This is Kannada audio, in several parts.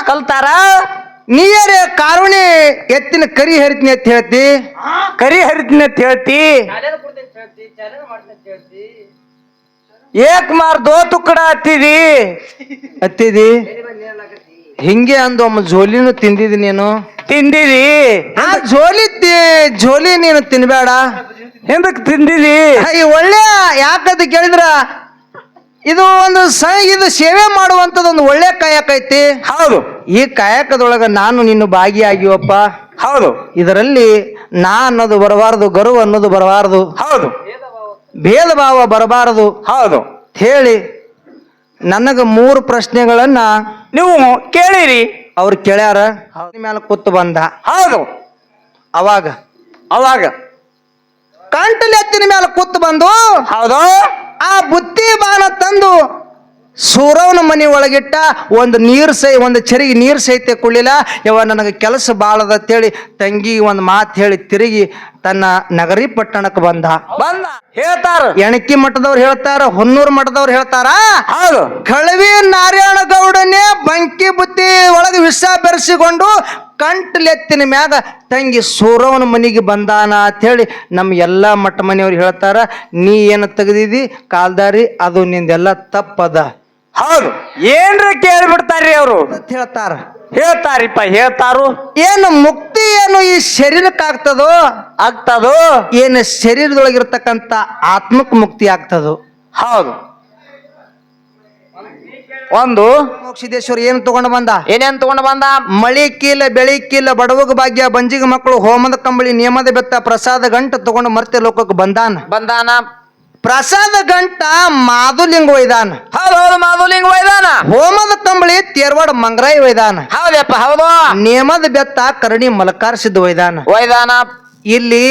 ಕಲ್ತಾರ. ನೀರೇ ಕಾರುಣಿ ಎತ್ತಿನ ಕರಿ ಹರಿತೀನಿ ಅಂತ ಹೇಳ್ತಿ. ಕರಿ ಹರಿತೀನಿ ಅಂತ ಹೇಳ್ತಿ. ಏಕ್ ಮಾರ್ ದೋ ತುಕ್ಕಡ ಹತ್ತಿದಿ ಹಿಂಗೆ ಅಂದು ಒಮ್ಮ ಜೋಲಿನೂ ತಿಂದಿದಿ ನೀನು. ತಿಂದಿದಿ. ಆ ಜೋಲಿ ನೀನು ತಿನ್ಬೇಡ. ಹಿಂದಕ್ ತಿಂದಿದಿ. ಈ ಒಳ್ಳೆ ಯಾಕಂತ ಕೇಳಿದ್ರ ಇದು ಒಂದು ಇದು ಸೇವೆ ಮಾಡುವಂತದೊಂದು ಒಳ್ಳೆ ಕಾಯಕ ಐತಿ. ಹೌದು. ಈ ಕಾಯಕದೊಳಗ ನಾನು ನಿನ್ನ ಭಾಗಿಯಾಗಿವಪ್ಪ. ಹೌದು. ಇದರಲ್ಲಿ ನಾ ಅನ್ನೋದು ಬರಬಾರದು, ಗರ್ವ ಅನ್ನೋದು ಬರಬಾರದು. ಹೌದು. ಭೇದ ಭಾವ ಬರಬಾರದು. ಹೌದು ಹೇಳಿ ನನಗ 3 ಪ್ರಶ್ನೆಗಳನ್ನ ನೀವು ಕೇಳಿರಿ. ಅವ್ರು ಕೇಳ್ಯಾರ. ಮೇಲೆ ಕೂತು ಬಂದ. ಹೌದು. ಅವಾಗ ಕಂಟಲಿ ಎತ್ತಿನ ಮೇಲೆ ಕೂತು ಬಂದು ಹೌದು ಆ ಬುತ್ತಿ ಬಾಣ ತಂದು ಸೂರವನ ಮನೆ ಒಳಗಿಟ್ಟ. ಒಂದು ಚರಿಗೆ ನೀರು ಸಹಿತ ಕುಳ್ಳಿಲ್ಲ. ಯವ ನನಗೆ ಕೆಲಸ ಬಾಳದ ಅಂತೇಳಿ ತಂಗಿ ಒಂದು ಮಾತು ಹೇಳಿ ತಿರುಗಿ ತನ್ನ ನಗರಿ ಪಟ್ಟಣಕ್ಕೆ ಬಂದ. ಹೇಳ್ತಾರ. ಎಣಕಿ ಮಠದವ್ರು ಹೇಳ್ತಾರ, ಹೊನ್ನೂರು ಮಠದವ್ರು ಹೇಳ್ತಾರ. ಹೌದು. ಕಳವಿ ನಾರಾಯಣ ಗೌಡನೇ ಬಂಕಿ ಬುತ್ತಿ ಒಳಗೆ ವಿಷ ಬೆರೆಸಿಕೊಂಡು ಕಂಟ್ಲೆತ್ತಿನ ಮ್ಯಾಗ ತಂಗಿ ಸೂರವನ ಮನೆಗೆ ಬಂದಾನ ಅಂತ ಹೇಳಿ ನಮ್ಮ ಎಲ್ಲ ಮಠ ಮನೆಯವ್ರು ಹೇಳ್ತಾರ. ನೀ ಏನು ತೆಗೆದಿದಿ ಕಾಲ್ದಾರಿ ಅದು ನಿಂದೆಲ್ಲ ತಪ್ಪದ. ಹೌದು. ಏನ್ರ ಕೇಳ್ಬಿಡ್ತಾರ್ರಿ ಅವರು ಹೇಳ್ತಾರ. ಹೇಳ್ತಾರಿಪ್ಪ ಹೇಳ್ತಾರು. ಏನು ಮುಕ್ತಿ ಏನು ಈ ಶರೀರಕ್ಕೆ ಆಗ್ತದೋ ಏನು ಶರೀರದೊಳಗಿರ್ತಕ್ಕಂಥ ಆತ್ಮಕ್ ಮುಕ್ತಿ ಆಗ್ತದೋ. ಹೌದು. ಒಂದು ಮೋಕ್ಷಿದೇಶ್ವರ ಏನು ತಗೊಂಡು ಬಂದ? ಏನೇನ್ ತಗೊಂಡು ಬಂದ? ಮಳಿ ಕೀಲ ಬೆಳಿ ಕೀಲ ಬಡವಗ ಭಾಗ್ಯ ಬಂಜಿಗ ಮಕ್ಕಳು ಹೋಮದ ಕಂಬಳಿ ನಿಯಮದ ಬೆತ್ತ ಪ್ರಸಾದ ಗಂಟ ತಗೊಂಡು ಮರ್ತ್ಯ ಲೋಕಕ್ಕೆ ಬಂದಾನ. ಪ್ರಸಾದ ಗಂಟ ಮಾಧುಲಿಂಗ ಒಯ್ದಾನ. ಹೌದು. ಮಾಧುಲಿಂಗ ಒಯ್ದಾನ. ಹೋಮದ ಕಂಬಳಿ ತೇರ್ವಾಡ ಮಂಗರಾಯಿ ಒಯ್ದಾನ. ಹೌದಪ್ಪ ಹೌದು. ನಿಯಮದ ಬೆತ್ತ ಕರಡಿ ಮಲಕಾರ ಸಿದ್ಧ ಒಯ್ದಾನ. ಇಲ್ಲಿ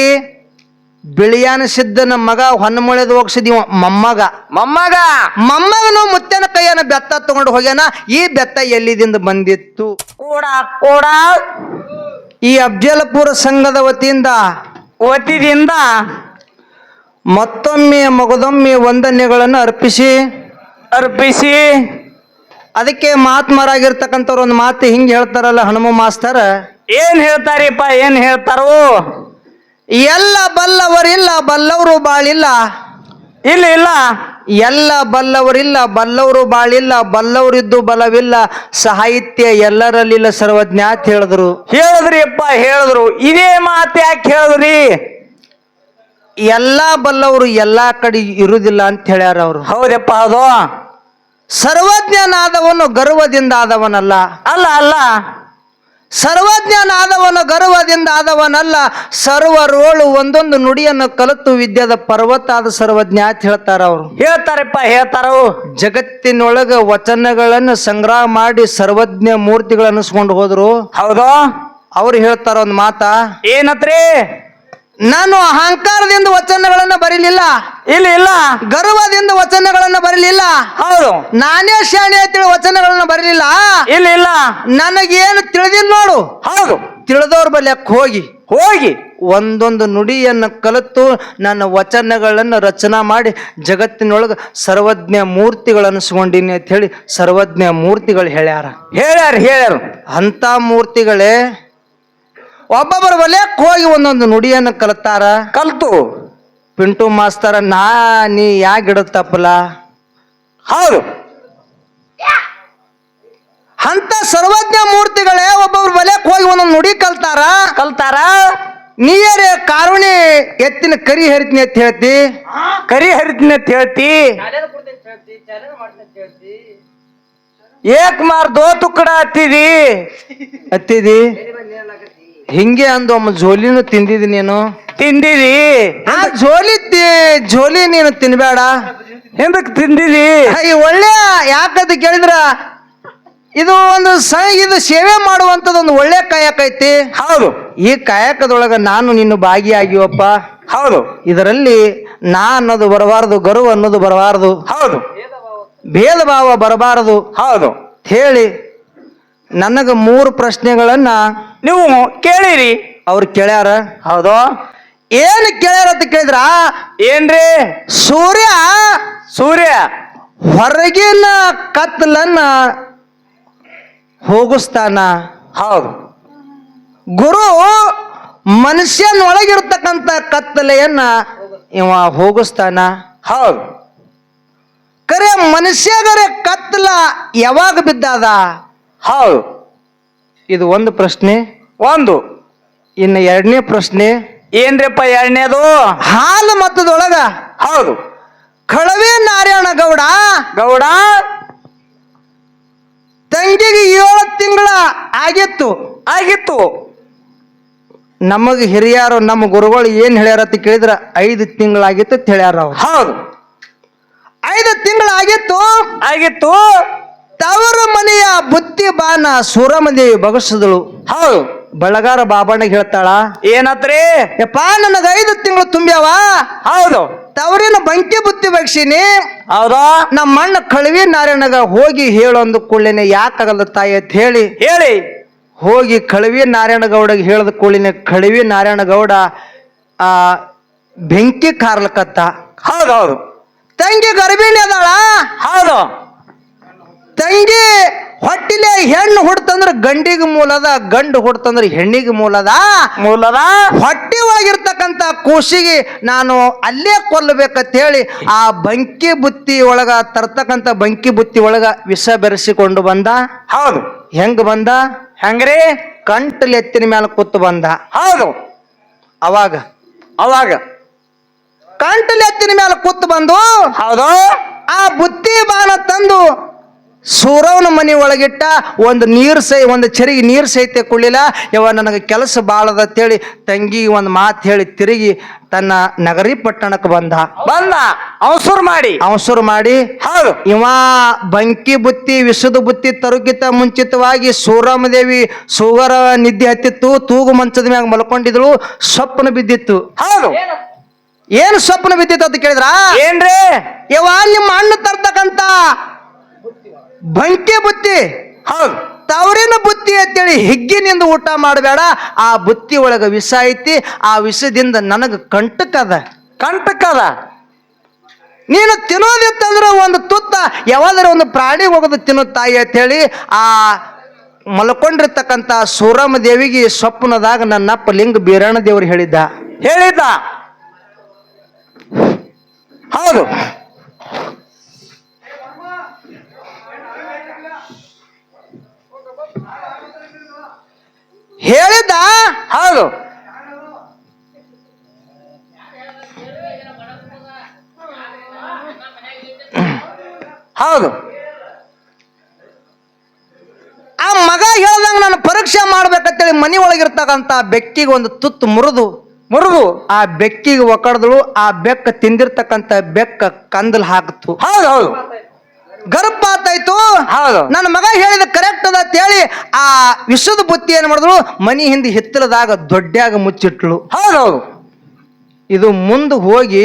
ಬಿಳಿಯಾನ ಸಿದ್ದನ ಮಗ ಹೊನ್ನಮೊಳೆದು ಹೋಗ್ಸಿದೀವ ಮೊಮ್ಮಗನು ಮುತ್ತನ ಕೈಯನ ಬೆತ್ತ ತಗೊಂಡು ಹೋಗ್ಯಾನ. ಈ ಬೆತ್ತ ಎಲ್ಲಿದಿಂದ ಬಂದಿತ್ತು? ಕೂಡ ಈ ಅಫ್ಜಲಪುರ ಸಂಘದ ವತಿಯಿಂದ ಮತ್ತೊಮ್ಮೆ ಮಗದೊಮ್ಮೆ ವಂದನೆಗಳನ್ನು ಅರ್ಪಿಸಿ ಅದಕ್ಕೆ ಮಹಾತ್ಮರಾಗಿರ್ತಕ್ಕಂಥವ್ರು ಒಂದು ಮಾತು ಹಿಂಗೆ ಹೇಳ್ತಾರಲ್ಲ ಹನುಮ ಮಾಸ್ತರ್. ಏನ್ ಹೇಳ್ತಾರಿಪ್ಪ? ಏನ್ ಹೇಳ್ತಾರೋ? ಎಲ್ಲ ಬಲ್ಲವರಿಲ್ಲ ಬಲ್ಲವರು ಬಾಳಿಲ್ಲ. ಇಲ್ಲ ಎಲ್ಲ ಬಲ್ಲವರಿಲ್ಲ ಬಲ್ಲವರು ಬಾಳಿಲ್ಲ. ಬಲ್ಲವರಿದ್ದು ಬಲವಿಲ್ಲ. ಸಾಹಿತ್ಯ ಎಲ್ಲರಲ್ಲಿಲ್ಲ ಸರ್ವಜ್ಞ ಅಂತ ಹೇಳಿದ್ರು. ಇದೇ ಮಾತು ಯಾಕೆ ಹೇಳಿದ್ರಿ? ಎಲ್ಲಾ ಬಲ್ಲವರು ಎಲ್ಲಾ ಕಡೆ ಇರುವುದಿಲ್ಲ ಅಂತ ಹೇಳ್ಯಾರ ಅವರು. ಹೌದಪ್ಪ ಹೌದು. ಸರ್ವಜ್ಞನಾದವನು ಗರ್ವದಿಂದ ಆದವನಲ್ಲ. ಅಲ್ಲ ಸರ್ವಜ್ಞನಾದವನು ಗರ್ವದಿಂದ ಆದವನಲ್ಲ. ಸರ್ವರೋಳು ಒಂದೊಂದು ನುಡಿಯನ್ನು ಕಲಿತು ವಿದ್ಯಾದ ಪರ್ವತ ಆದ ಸರ್ವಜ್ಞ ಅಂತ ಹೇಳ್ತಾರ ಅವರು. ಹೇಳ್ತಾರ. ಜಗತ್ತಿನೊಳಗ ವಚನಗಳನ್ನು ಸಂಗ್ರಹ ಮಾಡಿ ಸರ್ವಜ್ಞ ಮೂರ್ತಿಗಳು ಅನಿಸ್ಕೊಂಡು ಹೋದ್ರು. ಹೌದು. ಅವ್ರು ಹೇಳ್ತಾರ ಒಂದು ಮಾತ. ಏನತ್ರಿ? ನಾನು ಅಹಂಕಾರದಿಂದ ವಚನಗಳನ್ನ ಬರೀಲಿಲ್ಲ. ಇಲ್ಲ ಗರ್ವದಿಂದ ವಚನಗಳನ್ನ ಬರೀಲಿಲ್ಲ. ಹೌದು. ನಾನೇ ಶಾಣೆ ಅಂತೇಳಿ ವಚನಗಳನ್ನ ಬರೀಲಿಲ್ಲ. ಇಲ್ಲ ನನಗೇನು ತಿಳಿದಿಲ್ಲ ನೋಡು. ಹೌದು. ತಿಳಿದವ್ರ ಬಲ್ಯಕ್ಕೆ ಹೋಗಿ ಒಂದೊಂದು ನುಡಿಯನ್ನು ಕಲಿತು ನನ್ನ ವಚನಗಳನ್ನು ರಚನಾ ಮಾಡಿ ಜಗತ್ತಿನೊಳಗೆ ಸರ್ವಜ್ಞ ಮೂರ್ತಿಗಳು ಅನಿಸ್ಕೊಂಡಿನಿ ಅಂತ ಹೇಳಿ ಸರ್ವಜ್ಞ ಮೂರ್ತಿಗಳು ಹೇಳ್ಯಾರ. ಅಂತ ಮೂರ್ತಿಗಳೇ ಒಬ್ಬೊಬ್ಬರ ವಲಯಕ್ಕೆ ಹೋಗಿ ಒಂದೊಂದು ನುಡಿಯನ್ನು ಕಲಿತು ಪಿಂಟು ಮಾಸ್ತರ ನೀ ಯಾಗಿಡದ್ ತಪ್ಪಲ್ಲ. ಹೌದು. ಅಂತ ಸರ್ವಜ್ಞ ಮೂರ್ತಿಗಳೇ ಒಬ್ಬೊಬ್ರ ವಲಯಕ್ಕೆ ಹೋಗಿ ಒಂದೊಂದು ನುಡಿ ಕಲ್ತಾರ. ನೀರೇ ಕಾರುಣಿ ಎತ್ತಿನ ಕರಿ ಹರಿತೀನಿ ಅಂತ ಹೇಳ್ತಿ. ಏಕ್ ಮಾರ್ ದೋ ತುಕ್ಕಡ ಹತ್ತಿದಿ ಹಿಂಗೆ ಅಂದು ಒಮ್ಮ ಜೋಲಿನೂ ತಿಂದಿದಿ ನೀನು. ತಿಂದಿದಿ. ಆ ಜೋಲಿ ನೀನು ತಿನ್ಬೇಡ. ಹಿಂದಕ್ ತಿಂದಿದಿ. ಈ ಒಳ್ಳೆ ಯಾಕಂತ ಕೇಳಿದ್ರ ಇದು ಒಂದು ಇದು ಸೇವೆ ಮಾಡುವಂತದೊಂದು ಒಳ್ಳೆ ಕಾಯಕ ಐತಿ. ಹೌದು. ಈ ಕಾಯಕದೊಳಗ ನಾನು ನಿನ್ನ ಭಾಗಿಯಾಗಿವಪ್ಪ. ಹೌದು. ಇದರಲ್ಲಿ ನಾ ಅನ್ನೋದು ಬರಬಾರದು, ಗರ್ವ ಅನ್ನೋದು ಬರಬಾರದು. ಹೌದು. ಭೇದ ಭಾವ ಬರಬಾರದು. ಹೌದು. ಹೇಳಿ ನನಗ 3 ಪ್ರಶ್ನೆಗಳನ್ನ ನೀವು ಕೇಳಿರಿ. ಅವ್ರು ಕೇಳ್ಯಾರ. ಹೌದು. ಏನು ಕೇಳ್ಯಾರ ಅಂತ ಕೇಳಿದ್ರ ಏನ್ರಿ? ಸೂರ್ಯ ಹೊರಗಿನ ಕತ್ತಲನ್ನ ಹೋಗಿಸ್ತಾನ. ಹೌದು. ಗುರು ಮನುಷ್ಯನೊಳಗಿರ್ತಕ್ಕಂಥ ಕತ್ತಲೆಯನ್ನ ಇವ ಹೋಗಿಸ್ತಾನ. ಹೌದು. ಕರೆ ಮನುಷ್ಯಗರೆ ಕತ್ತಲ ಯಾವಾಗ ಬಿದ್ದಾದ? ಹೌದು. ಇದು ಒಂದು ಪ್ರಶ್ನೆ. ಒಂದು. ಇನ್ನು ಎರಡನೇ ಪ್ರಶ್ನೆ ಏನ್ರಿಪ್ಪ ಎರಡನೇದು? ಹಾಲು ಮತದೊಳಗ ಹೌದು. ಕಳವೆ ನಾರಾಯಣ ಗೌಡ ಗೌಡ ತಂಗಿಗೆ 7 ತಿಂಗಳ ಆಗಿತ್ತು. ಆಗಿತ್ತು. ನಮಗ ಹಿರಿಯರು ನಮ್ಮ ಗುರುಗಳು ಏನ್ ಹೇಳ್ಯಾರ ಅಂತ ಕೇಳಿದ್ರ 5 ತಿಂಗಳಾಗಿತ್ತು ಅಂತ ಹೇಳ್ಯಾರ ಅವ್ರು. ಹೌದು. 5 ತಿಂಗಳಾಗಿತ್ತು. ಆಗಿತ್ತು. ತವರು ಮನೆಯ ಬುತ್ತಿ ಬಾನ ಸೂರಮದೇವಿ ಬಗಸದಳು. ಹೌದು. ಬಳಗಾರ ಬಾಬಣ್ಣಗೆ ಹೇಳ್ತಾಳ, ಏನತ್ರಿ? ಯಪ್ಪ ನನಗ 5 ತಿಂಗಳು ತುಂಬ್ಯಾವ. ಹೌದು. ತವರಿನ ಬಂಕಿ ಬುತ್ತಿ ಬಗ್ಸಿನಿ. ಹೌದಾ? ನಮ್ಮ ಅಣ್ಣ ಕಳವಿ ನಾರಾಯಣಗ ಹೋಗಿ ಹೇಳೊಂದು ಕೂಡಲೇನೆ ಯಾಕಾಗಲ್ಲ ತಾಯಿ ಅಂತ ಹೇಳಿ ಹೋಗಿ ಕಳವಿ ನಾರಾಯಣ ಗೌಡಗೆ ಹೇಳದ ಕೂಡಲಿನ ಕಳವಿ ನಾರಾಯಣ ಗೌಡ ಆ ಬೆಂಕಿ ಕಾರ್ಲಕತ್ತ. ಹೌದೌದು. ತಂಗಿ ಗರ್ಭಿಣಿ ಅದಾಳ. ಹೌದು. ತಂಗಿ ಹೊಟ್ಟಿಲೆ ಹೆಣ್ಣು ಹುಡ್ತಂದ್ರ ಗಂಡಿಗೆ ಮೂಲದ, ಗಂಡು ಹುಡ್ತಂದ್ರ ಹೆಣ್ಣಿಗೆ ಮೂಲದ. ಹೊಟ್ಟಿ ಒಳಗಿರ್ತಕ್ಕಂಥ ಕೂಸಿಗೆ ನಾನು ಅಲ್ಲೇ ಕೊಲ್ಲಬೇಕಂತ ಹೇಳಿ ಆ ಬಂಕಿ ಬುತ್ತಿ ಒಳಗ ತರ್ತಕ್ಕಂಥ ಬಂಕಿ ಬುತ್ತಿ ಒಳಗ ವಿಷ ಬೆರೆಸಿಕೊಂಡು ಬಂದ. ಹೌದು. ಹೆಂಗ್ ಬಂದ? ಹೆಂಗ್ರಿ? ಕಂಟಲ್ ಎತ್ತಿನ ಮೇಲೆ ಕೂತು ಬಂದ. ಹೌದು. ಅವಾಗ ಕಂಟಲ್ ಎತ್ತಿನ ಮೇಲೆ ಕೂತು ಬಂದು ಹೌದು ಆ ಬುತ್ತಿ ಬಾನ ತಂದು ಸೂರವನ ಮನೆ ಒಳಗಿಟ್ಟ. ಒಂದು ಚರಿಗೆ ನೀರು ಸಹಿತ ಕುಳ್ಳಿಲ್ಲ. ಯವ ನನಗೆ ಕೆಲಸ ಬಾಳದ ಅಂತೇಳಿ ತಂಗಿ ಒಂದು ಮಾತು ಹೇಳಿ ತಿರುಗಿ ತನ್ನ ನಗರಿ ಪಟ್ಟಣಕ್ಕೆ ಬಂದ. ಅವಸರು ಮಾಡಿ ಹೌದು. ಇವ ಬಂಕಿ ಬುತ್ತಿ ವಿಷದ ಬುತ್ತಿ ತರುಕಿತ ಮುಂಚಿತವಾಗಿ ಸೂರಮದೇವಿ ಸುಗರ ನಿದ್ದೆ ಹತ್ತಿತ್ತು. ತೂಗು ಮಂಚದ ಮ್ಯಾಗ ಮಲ್ಕೊಂಡಿದ್ಳು. ಸ್ವಪ್ನ ಬಿದ್ದಿತ್ತು. ಹೌದು. ಏನು ಸ್ವಪ್ನ ಬಿದ್ದಿತ್ತು ಅಂತ ಕೇಳಿದ್ರ, ಏನ್ರಿ? ಯವ ನಿಮ್ಮ ಅಣ್ಣ ತರ್ತಕ್ಕಂತ ಬಂಕಿ ಬುತ್ತಿ ಹೌದು ತವರಿನ ಬುತ್ತಿ ಅಂತೇಳಿ ಹಿಗ್ಗಿನಿಂದ ಊಟ ಮಾಡಬೇಡ. ಆ ಬುತ್ತಿ ಒಳಗ ವಿಷ ಐತಿ. ಆ ವಿಷದಿಂದ ನನಗ ಕಂಟಕದ. ನೀನು ತಿನ್ನೋದಿತ್ತಂದ್ರೆ ಒಂದು ತುತ್ತ ಯಾವಾದ್ರ ಒಂದು ಪ್ರಾಣಿ ಹೋಗೋದು ತಿನ್ನೋ ತಾಯಿ ಅಂತೇಳಿ ಆ ಮಲ್ಕೊಂಡಿರ್ತಕ್ಕಂಥ ಸೂರಮ್ಮ ದೇವಿಗೆ ಸ್ವಪ್ನದಾಗ ನನ್ನಪ್ಪ ಲಿಂಗ ಬೀರಣ್ಣ ದೇವರು ಹೇಳಿದ್ದ. ಹೌದು. ಹೇಳಿದ್ದ. ಹೌದು. ಹೌದು. ಆ ಮಗ ಹೇಳ್ದಂಗ ನಾನು ಪರೀಕ್ಷೆ ಮಾಡ್ಬೇಕಂತೇಳಿ ಮನಿ ಒಳಗಿರ್ತಕ್ಕಂಥ ಬೆಕ್ಕಿಗೆ ಒಂದು ತುತ್ತು ಮುರಿದು ಆ ಬೆಕ್ಕಿಗೆ ಒಕ್ಕಡದಳು. ಆ ಬೆಕ್ಕ ತಿಂದಿರ್ತಕ್ಕಂಥ ಬೆಕ್ಕ ಕಂದಲ್ ಹಾಕ್ತು. ಹೌದು. ಗರ್ಭಾತಾಯ್ತು. ಹೌದು. ನನ್ನ ಮಗ ಹೇಳಿದ ಕರೆಕ್ಟ್ ಅದ ಅಂತೇಳಿ ಆ ವಿಷದ ಬುತ್ತಿ ಏನ್ ಮಾಡಿದ್ರು, ಮನಿ ಹಿಂದೆ ಹಿತ್ತಲದಾಗ ದೊಡ್ಡ್ಯಾಗ ಮುಚ್ಚಿಟ್ಲು. ಹೌದೌದು. ಇದು ಮುಂದೆ ಹೋಗಿ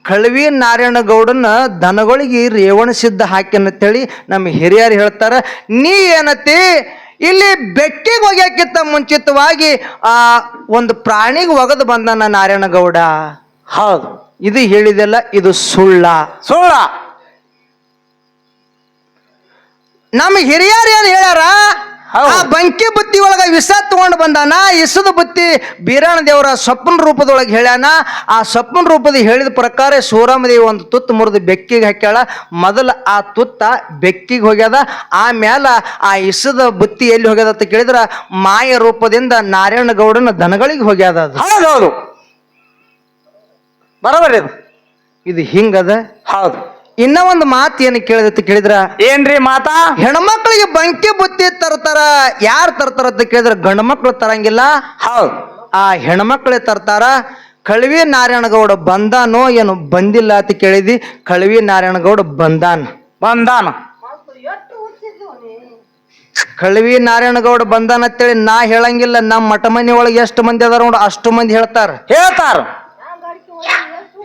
ಕಳವಿ ನಾರಾಯಣ ಗೌಡನ ದನಗಳಿಗೆ ರೇವಣ ಸಿದ್ಧ ಹಾಕ್ಯನಂತೇಳಿ ನಮ್ಮ ಹಿರಿಯರು ಹೇಳ್ತಾರ. ನೀ ಏನತಿ ಇಲ್ಲಿ ಬೆಕ್ಕಿಗೆ ಹೋಗ್ಯಾಕಿತ್ತ ಮುಂಚಿತವಾಗಿ ಆ ಒಂದು ಪ್ರಾಣಿಗೆ ಒಗದು ಬಂದನ ನಾರಾಯಣ ಗೌಡ. ಹೌದು. ಇದು ಹೇಳಿದೆಲ್ಲ ಇದು ಸುಳ್ಳ. ನಮ್ಮ ಹಿರಿಯರು ಏನ್ ಹೇಳ್ಯಾರ, ಆ ಬಂಕಿ ಬುತ್ತಿ ಒಳಗ ವಿಷ ತಗೊಂಡು ಬಂದಾನ. ಇಸದ ಬುತ್ತಿ ಬೀರಣ್ಣ ದೇವರ ಸ್ವಪ್ನ ರೂಪದೊಳಗೆ ಹೇಳ್ಯಾನ. ಆ ಸ್ವಪ್ನ ರೂಪದ ಹೇಳಿದ ಪ್ರಕಾರ ಸೂರಮದೇವಿ ಒಂದು ತುತ್ತು ಮುರಿದು ಬೆಕ್ಕಿಗೆ ಹಾಕ್ಯಾಳ. ಮೊದಲ ಆ ತುತ್ತ ಬೆಕ್ಕಿಗೆ ಹೋಗ್ಯದ. ಆಮ್ಯಾಲ ಆ ಇಸದ ಬುತ್ತಿ ಎಲ್ಲಿ ಹೋಗ್ಯದ ಅಂತ ಕೇಳಿದ್ರ ಮಾಯ ರೂಪದಿಂದ ನಾರಾಯಣ ಗೌಡನ ದನಗಳಿಗೆ ಹೋಗ್ಯದ. ಅದು ಹೌದೌದು ಬರೋಬರಿ. ಇದು ಹಿಂಗದ. ಹೌದು. ಇನ್ನ ಒಂದು ಮಾತು ಏನು ಕೇಳಿದ ಕೇಳಿದ್ರ, ಏನ್ರಿ ಮಾತಾ? ಹೆಣ್ಮಕ್ಳಿಗೆ ಬಂಕಿ ಬುತ್ತಿ ತರ್ತಾರ. ಯಾರು ತರ್ತಾರ ಅಂತ ಕೇಳಿದ್ರ ಗಂಡು ಮಕ್ಳು ತರಂಗಿಲ್ಲ. ಹೌದು. ಆ ಹೆಣ್ಮಕ್ಳೇ ತರ್ತಾರ. ಕಳವಿ ನಾರಾಯಣ ಗೌಡ ಬಂದಾನೋ ಏನು ಬಂದಿಲ್ಲ ಅಂತ ಕೇಳಿದಿ. ಕಳವಿ ನಾರಾಯಣ ಗೌಡ ಬಂದಾನ. ಕಳವಿ ನಾರಾಯಣ ಗೌಡ ಬಂದಾನ ಅಂತೇಳಿ ನಾ ಹೇಳಂಗಿಲ್ಲ. ನಮ್ಮ ಮಠ ಮನೆ ಒಳಗೆ ಎಷ್ಟು ಮಂದಿ ಅದಾರ ನೋಡ ಅಷ್ಟು ಮಂದಿ ಹೇಳ್ತಾರ.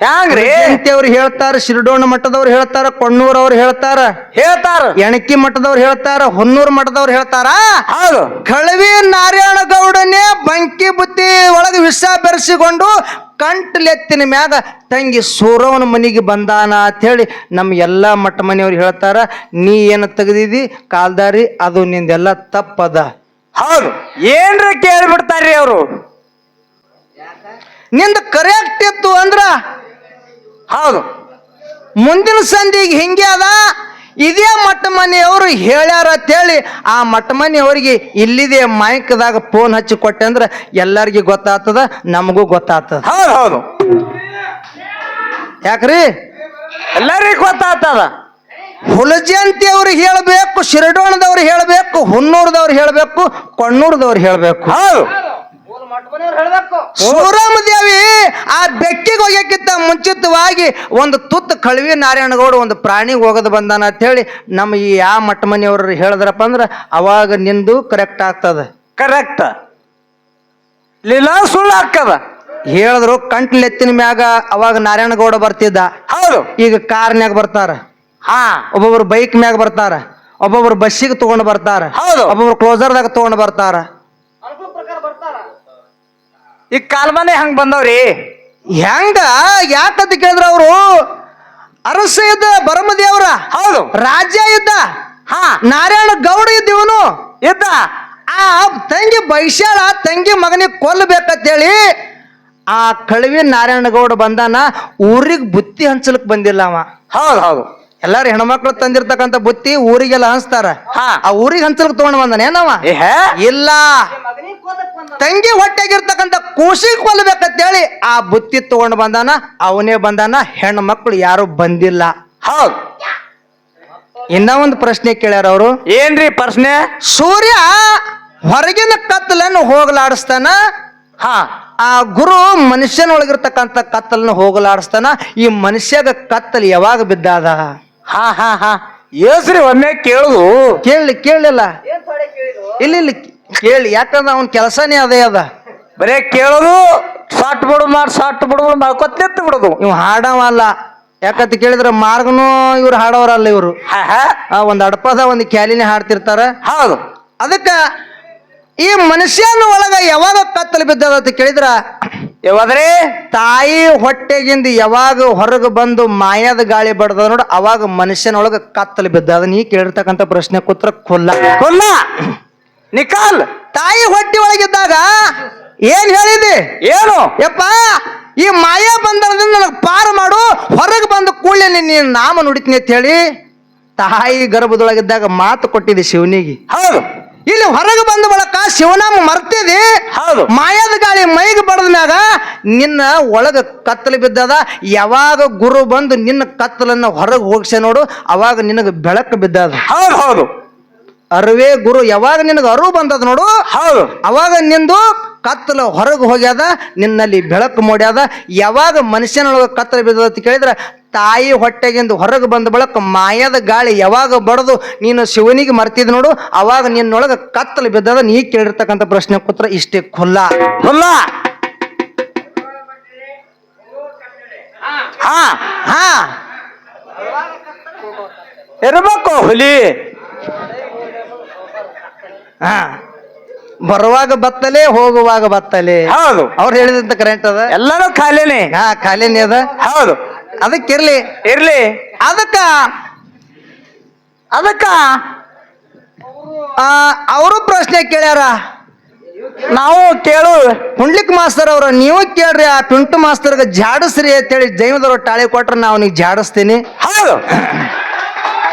ಹ್ಯಾಂಗ್ರಿ? ಅವ್ರು ಹೇಳ್ತಾರ, ಶಿರಡೋಣ ಮಠದವ್ರು ಹೇಳ್ತಾರ, ಕೊಣ್ಣೂರ್ ಅವ್ರು ಹೇಳ್ತಾರ, ಎಣಕಿ ಮಠದವ್ರು ಹೇಳ್ತಾರ, ಹೊನ್ನೂರ್ ಮಠದವ್ರು ಹೇಳ್ತಾರ. ಹೌದು. ಕಳವಿ ನಾರಾಯಣ ಗೌಡನೇ ಬಂಕಿ ಬುತ್ತಿ ಒಳಗೆ ವಿಷ ಬೆರೆಸಿಕೊಂಡು ಕಂಟ್ಲೆತ್ತಿನ ಮ್ಯಾಗ ತಂಗಿ ಸೂರವನ ಮನೆಗೆ ಬಂದಾನ ಅಂಥೇಳಿ ನಮ್ಮ ಎಲ್ಲ ಮಟ್ಟ ಮನೆಯವ್ರು ಹೇಳ್ತಾರ. ನೀ ಏನು ತೆಗೆದಿದಿ ಕಾಲ್ದಾರಿ ಅದು ನಿಂದೆಲ್ಲ ತಪ್ಪದ. ಹೌದು, ಏನ್ರ ಕೇಳ್ಬಿಡ್ತಾರ್ರಿ ಅವರು. ನಿಂದ ಕರೆಕ್ಟ್ ಇತ್ತು ಅಂದ್ರ ಹೌದು, ಮುಂದಿನ ಸಂಧಿಗೆ ಹಿಂಗೆ ಅದ, ಇದೇ ಮಟ್ಟ ಮನೆಯವರು ಹೇಳ್ಯಾರ ಅಂತೇಳಿ ಆ ಮಟ್ಟ ಮನೆಯವ್ರಿಗೆ ಇಲ್ಲಿದೆ ಮೈಕ್ದಾಗ ಫೋನ್ ಹಚ್ಚಿ ಕೊಟ್ಟೆ ಅಂದ್ರೆ ಎಲ್ಲರಿಗೂ ಗೊತ್ತಾಗ್ತದ, ನಮಗೂ ಗೊತ್ತಾಗ್ತದ. ಹೌದು ಹೌದು, ಯಾಕ್ರಿ ಎಲ್ಲರಿಗೂ ಗೊತ್ತಾಗ್ತದ. ಹುಲಜಂತಿ ಅವ್ರಿಗೆ ಹೇಳಬೇಕು, ಶಿರಡೋಣದವ್ರು ಹೇಳಬೇಕು, ಹುನ್ನೂರದವ್ರು ಹೇಳಬೇಕು, ಕೊಣ್ಣೂರದವ್ರು ಹೇಳಬೇಕು. ಹೌದು, ಸೂರಮ್ಮ ದೇವಿ ಆ ಬೆಕ್ಕಿಗೆ ಹೋಗ್ಯಕ್ಕಿಂತ ಮುಂಚಿತವಾಗಿ ಒಂದು ತುತ್ತು ಕಳವಿ ನಾರಾಯಣಗೌಡ ಒಂದು ಪ್ರಾಣಿಗೆ ಹೋಗದು ಬಂದಾನ ಅಂತ ಹೇಳಿ ನಮ್ಮ ಈ ಆ ಮಟ್ಟ ಮನೆಯವ್ರು ಹೇಳಿದ್ರಪ್ಪ ಅಂದ್ರೆ ಅವಾಗ ನಿಂದು ಕರೆಕ್ಟ್ ಆಗ್ತದ. ಕರೆಕ್ಟ್, ಲೀಲಾ ಸುಳ್ಳು ಹಾಕದ. ಹೇಳಿದ್ರು ಕಂಟ್ಲೆತ್ತಿನ ಮ್ಯಾಗ ಅವಾಗ ನಾರಾಯಣಗೌಡ ಬರ್ತಿದ್ದ. ಹೌದು, ಈಗ ಕಾರ್ನ್ಯಾಗ ಬರ್ತಾರ, ಹಾ, ಒಬ್ಬೊಬ್ರು ಬೈಕ್ ಮ್ಯಾಗ ಬರ್ತಾರ, ಒಬ್ಬೊಬ್ರು ಬಸ್ಸಿಗೆ ತಗೊಂಡು ಬರ್ತಾರ, ಹೌದು, ಒಬ್ಬೊಬ್ರು ಕ್ಲೋಸರ್ದಾಗ ತಗೊಂಡು ಬರ್ತಾರ. ಈ ಕಾಲ್ಮನೆ ಹಂಗ ಬಂದವ್ರಿ. ಹೆಂಗ ಯಾಕಂತ ಕೇಳಿದ್ರ ಅವರು ಅರಸ ಇದ್ದ ಬರಮದೇವ್ರ, ಹೌದು, ರಾಜ್ಯ ಇದ್ದ, ಹಾ, ನಾರಾಯಣ ಗೌಡ ಇದ್ದೀವನು ಇದ್ದ. ಆ ತಂಗಿ ಬೈಶಾಳ ತಂಗಿ ಮಗನಿಗೆ ಕೊಲ್ಲಬೇಕಂತೇಳಿ ಆ ಕಳವಿ ನಾರಾಯಣಗೌಡ ಬಂದಾನ. ಊರಿಗೆ ಬುತ್ತಿ ಹಂಚಲಕ್ ಬಂದಿಲ್ಲ ಅವ. ಹೌದು ಹೌದು, ಎಲ್ಲಾರು ಹೆಣ್ಮಕ್ಳು ತಂದಿರ್ತಕ್ಕಂಥ ಬುತ್ತಿ ಊರಿಗೆಲ್ಲ ಹಂಚ್ತಾರ. ಹಾ, ಆ ಊರಿಗೆ ಹಂಚಲಕ್ ತಗೊಂಡ್ ಬಂದಾನ ಏನವ? ಇಲ್ಲ, ತಂಗಿ ಹೊಟ್ಟೆಗಿರ್ತಕ್ಕಂಥ ಕೂಸಿಗೆ ಕೊಲ್ಲಬೇಕಂತೇಳಿ ಆ ಬುತ್ತಿ ತಗೊಂಡು ಬಂದಾನ. ಅವನೇ ಬಂದಾನ, ಹೆಣ್ಣು ಮಕ್ಕಳು ಯಾರು ಬಂದಿಲ್ಲ. ಹೌದು. ಇನ್ನ ಒಂದು ಪ್ರಶ್ನೆ ಕೇಳ್ಯಾರ ಅವರು. ಏನ್ರಿ ಪ್ರಶ್ನೆ? ಸೂರ್ಯ ಹೊರಗಿನ ಕತ್ತಲನ್ನು ಹೋಗಲಾಡಿಸ್ತಾನ, ಹಾ, ಆ ಗುರು ಮನುಷ್ಯನೊಳಗಿರ್ತಕ್ಕಂಥ ಕತ್ತಲನ್ನು ಹೋಗಲಾಡಿಸ್ತಾನ. ಈ ಮನುಷ್ಯಗ ಕತ್ತಲು ಯಾವಾಗ ಬಿದ್ದಾದ? ಹಾ ಹಾ ಹಾ, ಏಸ್ರಿ ಒಮ್ಮೆ ಕೇಳುದು. ಕೇಳಲಿಲ್ಲ ಇಲ್ಲಿ ಇಲ್ಲಿ ಕೇಳಿ, ಯಾಕಂದ್ರೆ ಅವನ ಕೆಲಸನೇ ಅದೇ ಅದ. ಬರೇ ಕೇಳೋದು, ಸಾಟ್ ಬಿಡು ಮಾಡಿ ಸಾಟ್ ಬಿಡು ಮಾಡ್ಕೊತ್ತೆತ್ತು ಬಿಡುದು. ಇವ್ ಹಾಡವಲ್ಲ. ಯಾಕಂತ ಕೇಳಿದ್ರೆ ಮಾರ್ಗನು ಇವ್ರು ಹಾಡೋರಲ್ಲ. ಇವರು ಒಂದ್ ಅಡಪದ ಒಂದು ಕ್ಯಾಲಿನೇ ಹಾಡ್ತಿರ್ತಾರ. ಹೌದು, ಅದಕ್ಕ ಈ ಮನುಷ್ಯನ ಒಳಗ ಯಾವಾಗ ಕತ್ತಲು ಬಿದ್ದದ ಅಂತ ಕೇಳಿದ್ರ, ಯಾವಾದ್ರಿ ತಾಯಿ ಹೊಟ್ಟೆಗಿಂದ ಯಾವಾಗ ಹೊರಗೆ ಬಂದು ಮಾಯದ ಗಾಳಿ ಬಡ್ದ ನೋಡ, ಅವಾಗ ಮನುಷ್ಯನೊಳಗ ಕತ್ತಲು ಬಿದ್ದದ. ನೀ ಕೇಳಿರ್ತಕ್ಕಂಥ ಪ್ರಶ್ನೆ ಕೂತ್ರ ಕೊಲ್ಲ ಕೊಲ್ಲ ನಿಕಾಲ್. ತಾಯಿ ಹೊಟ್ಟೆ ಒಳಗಿದ್ದಾಗ ಏನ್ ಹೇಳಿದಿ? ಏನು? ಯಪ್ಪ, ಈ ಮಾಯಾ ಬಂಧನದಿಂದ ನನಗೆ ಪಾರು ಮಾಡು, ಹೊರಗೆ ಬಂದು ಕೂಡಲೇ ನೀನು ನಾಮ ನುಡಿತೀನಿ ಅಂತ ಹೇಳಿ ತಾಯಿ ಗರ್ಭದೊಳಗಿದ್ದಾಗ ಮಾತು ಕೊಟ್ಟಿದೆ ಶಿವನಿಗೆ. ಹೌದು, ಇಲ್ಲಿ ಹೊರಗೆ ಬಂದ ಬಳಕ ಶಿವನಾಮ ಮರ್ತಿದಿ. ಹೌದು, ಮಾಯದ ಗಾಳಿ ಮೈಗೆ ಬಡದ್ಮ್ಯಾಗ ನಿನ್ನ ಒಳಗ ಕತ್ತಲು ಬಿದ್ದದ. ಯಾವಾಗ ಗುರು ಬಂದು ನಿನ್ನ ಕತ್ತಲನ್ನ ಹೊರಗೆ ಹೋಗ್ಸ ನೋಡು, ಅವಾಗ ನಿನಗೆ ಬೆಳಕು ಬಿದ್ದದ. ಹೌದು ಹೌದು, ಅರುವೇ ಗುರು ಯಾವಾಗ ನಿನಗೆ ಅರಿವು ಬಂದದ ನೋಡು, ಹೌದು, ಅವಾಗ ನಿಂದು ಕತ್ತಲು ಹೊರಗೆ ಹೋಗ್ಯದ, ನಿನ್ನಲ್ಲಿ ಬೆಳಕು ಮೂಡ್ಯದ. ಯಾವಾಗ ಮನುಷ್ಯನೊಳಗೆ ಕತ್ತಲು ಬಿದ್ದದ ಅಂತ ಕೇಳಿದ್ರೆ, ತಾಯಿ ಹೊಟ್ಟೆಗಿಂದ ಹೊರಗೆ ಬಂದ ಬಳಕ ಮಾಯದ ಗಾಳಿ ಯಾವಾಗ ಬಡದು ನೀನು ಶಿವನಿಗೆ ಮರ್ತಿದ್ ನೋಡು, ಅವಾಗ ನಿನ್ನೊಳಗೆ ಕತ್ತಲು ಬಿದ್ದದ. ನೀ ಕೇಳಿರ್ತಕ್ಕಂಥ ಪ್ರಶ್ನೆ ಕೂತ್ರ ಇಷ್ಟೇ ಖುಲ್ಲ ಕೊಲ್ಲ. ಹಾ ಹಾ, ಇರ್ಬೇಕು ಹುಲಿ. ಹಾ, ಬರುವಾಗ ಬತ್ತಲೆ, ಹೋಗುವಾಗ ಬತ್ತಲೆ. ಹೌದು, ಅವ್ರು ಹೇಳಿದಂತ ಕರೆಂಟ್ ಅದ. ಎಲ್ಲಾನು ಖಾಲಿನೇ. ಹಾ, ಖಾಲಿನೇ ಅದ. ಹೌದು, ಅದಕ್ಕಿರ್ಲಿ. ಇರ್ಲಿ. ಅದಕ್ಕ ಅವರು ಪ್ರಶ್ನೆ ಕೇಳ್ಯಾರ, ನಾವು ಕೇಳು. ಹುಂಡ್ಲಿಕ್ ಮಾಸ್ತರ್ ಅವ್ರ ನೀವು ಕೇಳ್ರಿ, ಆ ಪಿಂಟು ಮಾಸ್ತರ್ಗ ಜಾಡಸ್ರಿ ಅಂತೇಳಿ ಜೈವದವ್ರು ಟಾಳಿ ಕೊಟ್ರೆ ನಾವು ಅವನಿಗೆ ಜಾಡಿಸ್ತೀನಿ. ಹೌದು,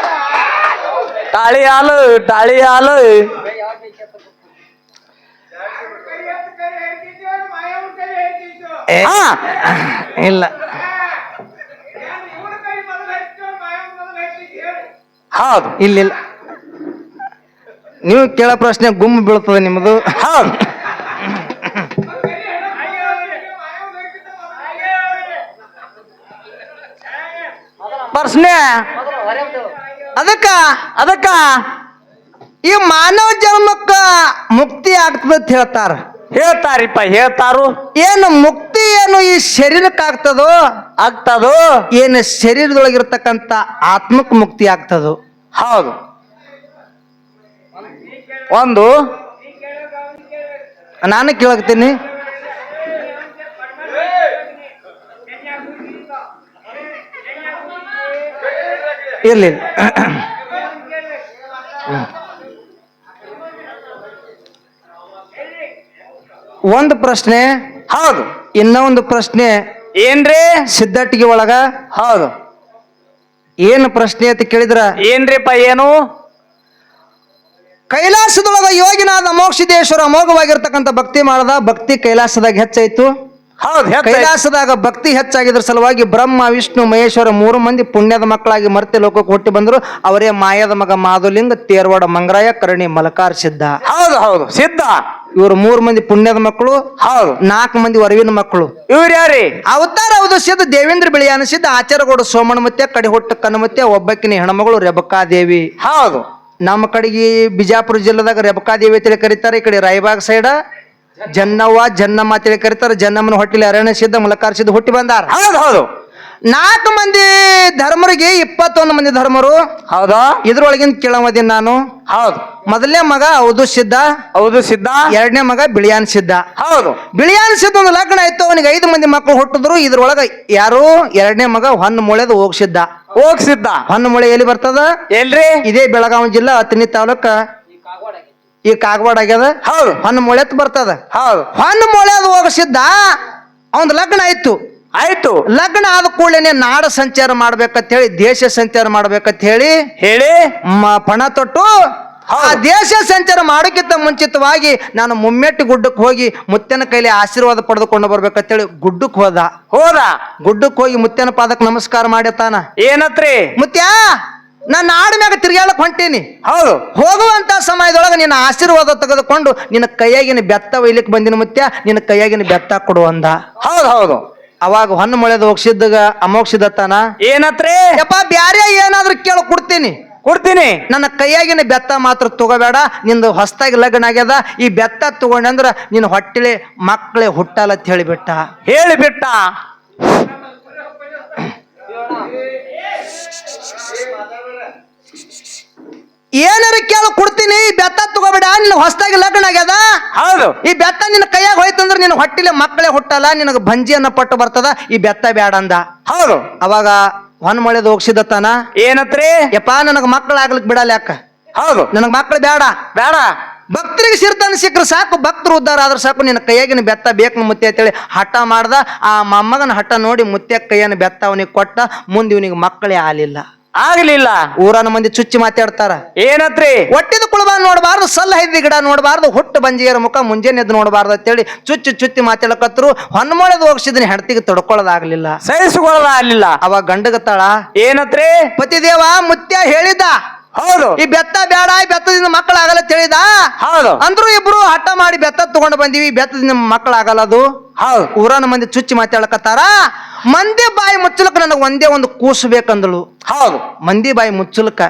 ತಾಳಿ ಹಾಲು ತಾಳಿ ಹಾಲು. ಹಾ, ಇಲ್ಲ, ಹೌದು, ಇಲ್ಲ, ನೀವು ಕೇಳೋ ಪ್ರಶ್ನೆ ಗುಮ್ಮ ಬೀಳ್ತದೆ ನಿಮ್ಮದು. ಹೌದು, ಪ್ರಶ್ನೆ. ಅದಕ್ಕ ಈ ಮಾನವ ಜನ್ಮಕ್ಕ ಮುಕ್ತಿ ಆಗ್ತದ ಅಂತ ಹೇಳ್ತಾರ. ಹೇಳ್ತಾರಿಪ್ಪ, ಹೇಳ್ತಾರು. ಏನು ಮುಕ್ತಿ ಏನು ಈ ಶರೀರಕ್ಕೆ ಆಗ್ತದೋ ಆಗ್ತದೋ, ಏನು ಶರೀರದೊಳಗಿರ್ತಕ್ಕಂಥ ಆತ್ಮಕ್ಕೆ ಮುಕ್ತಿ ಆಗ್ತದೋ? ಹೌದು. ಒಂದು ನಾನು ಕೇಳಕ್ತೀನಿ. ಇರ್ಲಿ ಒಂದು ಪ್ರಶ್ನೆ. ಹೌದು. ಇನ್ನೊಂದು ಪ್ರಶ್ನೆ ಏನ್ರಿ? ಸಿದ್ಧಟ್ಟಿಗೆ ಒಳಗ ಹೌದು. ಏನು ಪ್ರಶ್ನೆ ಅಂತ ಕೇಳಿದ್ರ, ಏನ್ರಿಪ್ಪ ಏನು? ಕೈಲಾಸದೊಳಗ ಯೋಗಿನಾದ ಅಮೋಕ್ಷಿದೇಶ್ವರ ಅಮೋಘವಾಗಿರ್ತಕ್ಕಂಥ ಭಕ್ತಿ ಮಾಡದ, ಭಕ್ತಿ ಕೈಲಾಸದಾಗ ಹೆಚ್ಚಾಯ್ತು. ಹೌದು. ಕೈಲಾಸದಾಗ ಭಕ್ತಿ ಹೆಚ್ಚಾಗಿದ್ರ ಸಲುವಾಗಿ ಬ್ರಹ್ಮ ವಿಷ್ಣು ಮಹೇಶ್ವರ 3 ಮಂದಿ ಪುಣ್ಯದ ಮಕ್ಕಳಾಗಿ ಮರ್ತ್ಯ ಲೋಕಕ್ಕೆ ಹುಟ್ಟಿ ಬಂದ್ರು. ಅವರೇ ಮಾಯದ ಮಗ ಮಾಧುಲಿಂಗ, ತೇರ್ವಾಡ ಮಂಗರಾಯ, ಕರ್ಣಿ ಮಲಕಾರ ಸಿದ್ಧ. ಹೌದು ಹೌದು ಸಿದ್ಧ. ಇವರು 3 ಮಂದಿ ಪುಣ್ಯದ ಮಕ್ಕಳು. ಹೌದು. 4 ಮಂದಿ ವರವಿನ ಮಕ್ಕಳು. ಇವ್ರು ಯಾರಿ? ಅವತಾರ ಹೌದು ಸಿದ್ಧ ದೇವೇಂದ್ರ ಬಿಳಿಯಾನ ಸಿದ್ಧ, ಆಚಾರಗೌಡ ಸೋಮಣ್ಣ ಮತ್ತೆ ಕಡೆ ಹೊಟ್ಟು ಕನ್ನಮತ್ತೆ, ಒಬ್ಬಕ್ಕಿನ ಹೆಣ್ಮಗಳು ರೇಬಕಾದೇವಿ. ಹೌದು. ನಮ್ಮ ಕಡೆಗೆ ಬಿಜಾಪುರ ಜಿಲ್ಲೆದಾಗ ರೇಬಕಾದೇವಿ ಅಂತೇಳಿ ಕರೀತಾರೆ. ಈ ಕಡೆ ರಾಯಬಾಗ್ ಸೈಡ ಜನ್ನವ್ವ ಜನ್ನಮ್ಮ ಅಂತೇಳಿ ಕರೀತಾರೆ. ಜನ್ನಮ್ಮನ ಹೊಟ್ಟಿಲಿ ಅರಣ್ಯ ಸಿದ್ಧ ಮಲಕಾರ ಸಿದ್ಧ ಹುಟ್ಟಿ ಬಂದಾರ. ಹೌದು ಹೌದು. 4 ಮಂದಿ ಧರ್ಮರಿಗೆ 21 ಮಂದಿ ಧರ್ಮರು. ಹೌದಾ? ಇದ್ರೊಳಗಿನ ಕೇಳಮದೀನಿ ನಾನು. ಹೌದು. ಮೊದಲನೇ ಮಗ ಹೌದು ಸಿದ್ಧ. ಹೌದು ಸಿದ್ಧ. ಎರಡನೇ ಮಗ ಬಿಳಿಯಾನ್ ಸಿದ್ಧ. ಹೌದು. ಬಿಳಿಯಾನ್ ಸಿದ್ಧ ಒಂದು ಲಗ್ನ ಆಯ್ತು. ಅವನಿಗೆ 5 ಮಂದಿ ಮಕ್ಕಳು ಹುಟ್ಟಿದ್ರು. ಇದ್ರೊಳಗ ಯಾರು? ಎರಡನೇ ಮಗ ಹೊನ್ನ ಮೊಳೆದು ಹೋಗ್ಸಿದ್ದ. ಹೋಗ್ ಸಿದ್ಧ. ಹೊನ್ನ ಮೊಳೆ ಎಲ್ಲಿ ಬರ್ತದ? ಎಲ್ರಿ? ಇದೇ ಬೆಳಗಾವಿ ಜಿಲ್ಲಾ ಹತ್ತನೇ ತಾಲೂಕ ಈ ಕಾಗವಾಡ ಆಗ್ಯದ. ಹೌದು. ಹೊನ್ನ ಮೊಳೆತ್ ಬರ್ತದ. ಹೌದು. ಹೊನ್ನ ಮೊಳೆದು ಹೋಗ್ಸಿದ್ದ. ಅವನ್ ಲಗ್ನ ಆಯ್ತು. ಆಯ್ತು. ಲಗ್ನ ಆದ ಕೂಡಲೇ ನಾಡ ಸಂಚಾರ ಮಾಡ್ಬೇಕಂತ ಹೇಳಿ, ದೇಶ ಸಂಚಾರ ಮಾಡ್ಬೇಕಂತ ಹೇಳಿ ಹೇಳಿ ಪಣ ತೊಟ್ಟು ಆ ದೇಶ ಸಂಚಾರ ಮಾಡೋಕ್ಕಿಂತ ಮುಂಚಿತವಾಗಿ ನಾನು ಮುಮ್ಮೆಟ್ಟಿ ಗುಡ್ಡಕ್ಕೆ ಹೋಗಿ ಮುತ್ತನ ಕೈಲಿ ಆಶೀರ್ವಾದ ಪಡೆದುಕೊಂಡು ಬರ್ಬೇಕಂತೇಳಿ ಗುಡ್ಡಕ್ಕೆ ಹೋದ. ಗುಡ್ಡಕ್ಕೆ ಹೋಗಿ ಮುತ್ತನ ಪಾದಕ್ಕೆ ನಮಸ್ಕಾರ ಮಾಡ್ಯತಾನ. ಏನತ್ರಿ? ಮುತ್ಯ, ನಾನು ನಾಡ ಮ್ಯಾಗ ತಿರ್ಗಾಳಕ್ ಹೊಂಟೀನಿ. ಹೌದು. ಹೋಗುವಂತ ಸಮಯದೊಳಗ ನಿನ್ನ ಆಶೀರ್ವಾದ ತೆಗೆದುಕೊಂಡು ನಿನ್ನ ಕೈಯಾಗಿನ ಬೆತ್ತ ಒಯ್ಲಿಕ್ಕೆ ಬಂದಿನ ಮುತ್ಯ, ನಿನ್ನ ಕೈಯಾಗಿನ ಬೆತ್ತ ಕೊಡು ಅಂದ. ಹೌದು ಹೌದು. ಅವಾಗ ಹೊನ್ನ ಮೊಳೆದ ಹೋಗ್ಸಿದ್ದಾಗ ಅಮೋಕ್ಷಿದತ್ತಾನ. ಏನತ್ರಿ? ಯಪ್ಪ ಬ್ಯಾರೆ ಏನಾದ್ರೂ ಕೇಳು ಕೊಡ್ತೀನಿ, ನನ್ನ ಕೈಯಾಗಿನ ಬೆತ್ತ ಮಾತ್ರ ತಗೋಬೇಡ. ನಿಂದು ಹೊಸದಾಗಿ ಲಗ್ನ ಆಗ್ಯದ, ಈ ಬೆತ್ತ ತಗೊಂಡೆ ಅಂದ್ರ ನಿನ್ನ ಹೊಟ್ಟಿಲೆ ಮಕ್ಕಳೇ ಹುಟ್ಟಲ್ಲ ಅಂತ ಹೇಳಿಬಿಟ್ಟ. ಏನಾರ ಕೇಳು ಕೊಡ್ತೀನಿ, ಈ ಬೆತ್ತ ತಗೋಬೇಡ, ನಿನ್ನ ಹೊಸದಾಗಿ ಲಗ್ನ ಆಗ್ಯದ. ಹೌದು. ಈ ಬೆತ್ತ ನಿನ್ನ ಕೈಯಾಗ ಹೋಯ್ತಂದ್ರ ನಿನ್ನ ಹೊಟ್ಟಿಲೆ ಮಕ್ಕಳೇ ಹುಟ್ಟಲ್ಲ, ನಿನಗ ಭಂಜಿಯನ್ನ ಪಟ್ಟು ಬರ್ತದ, ಈ ಬೆತ್ತ ಬೇಡ ಅಂದ. ಹೌದು. ಅವಾಗ ಹೊನ್ನ ಮೊಳೆದು ಹೋಗ್ಸಿದತ್ತಾನ. ಏನತ್ರಿ? ಯಪ್ಪ ನನಗ ಮಕ್ಕಳು ಆಗ್ಲಿಕ್ ಬಿಡಲ್ಲ. ಯಾಕ? ಹೌದು. ನನಗ ಮಕ್ಕಳು ಬೇಡ. ಭಕ್ತರಿಗೆ ಸಿರ್ತಾನ ಸಿಕ್ಕ್ರೆ ಸಾಕು, ಭಕ್ತರು ಉದ್ಧಾರ ಆದ್ರೆ ಸಾಕು, ನಿನ್ನ ಕೈಯಾಗಿನ ಬೆತ್ತ ಬೇಕು ಮುತ್ಯ ಅಂತೇಳಿ ಹಠ ಮಾಡ್ದ. ಆ ಮೊಮ್ಮಗನ ಹಠ ನೋಡಿ ಮುತ್ಯ ಕೈಯನ್ನ ಬೆತ್ತ ಅವನಿಗೆ ಕೊಟ್ಟ. ಮುಂದೆ ಇವನಿಗೆ ಮಕ್ಕಳೇ ಆಗಲಿಲ್ಲ. ಊರನ ಮಂದಿ ಚುಚ್ಚಿ ಮಾತಾಡ್ತಾರ. ಏನತ್ರಿ? ಒಟ್ಟಿದ ಕುಳಬ ನೋಡಬಾರ್ದು, ಸಲ್ಲ ಹೈದಿ ಗಿಡ ನೋಡಬಾರ್ದು, ಹುಟ್ಟು ಬಂಜಿಯರ ಮುಖ ಮುಂಜಾನೆ ಎದ್ದು ನೋಡಬಾರ್ದು ಅಂತೇಳಿ ಚುಚ್ಚಿ ಮಾತಾಡಕತ್ರು. ಹೊನ್ನಮೊಳೆದು ಹೋಗ್ಸಿದ್ರೆ ಹೆಂಡತಿಗೆ ತಡ್ಕೊಳ್ಳೋದಾಗ್ಲಿಲ್ಲ, ಸಹಿಸಿಕೊಳ್ಳೋದಾಗ್ಲಿಲ್ಲ. ಅವಾಗ ಗಂಡಗತ್ತಾಳ. ಏನತ್ರಿ? ಪತಿದೇವ ಮುತ್ಯ ಹೇಳಿದ. ಹೌದು. ಈ ಬೆತ್ತ ಬೇಡ, ಈ ಬೆತ್ತದಿಂದ ಮಕ್ಕಳಾಗಲ್ಲ ತಿಳಿದ. ಹೌದು. ಅಂದ್ರು ಇಬ್ರು ಹಠ ಮಾಡಿ ಬೆತ್ತ ತಗೊಂಡು ಬಂದಿವಿ, ಬೆತ್ತದಿಂದ ಮಕ್ಕಳಾಗಲ್ಲ ಅದು. ಹೌದು. ಊರನ ಮಂದಿ ಚುಚ್ಚಿ ಮಾತಾಡಕತ್ತಾರ. ಮಂದಿ ಬಾಯಿ ಮುಚ್ಚಲಕ್ಕ ನನಗೆ ಒಂದೇ ಒಂದು ಕೂಸು ಬೇಕಂದಳು. ಹೌದು. ಮಂದಿ ಬಾಯಿ ಮುಚ್ಚಲಕ್ಕ.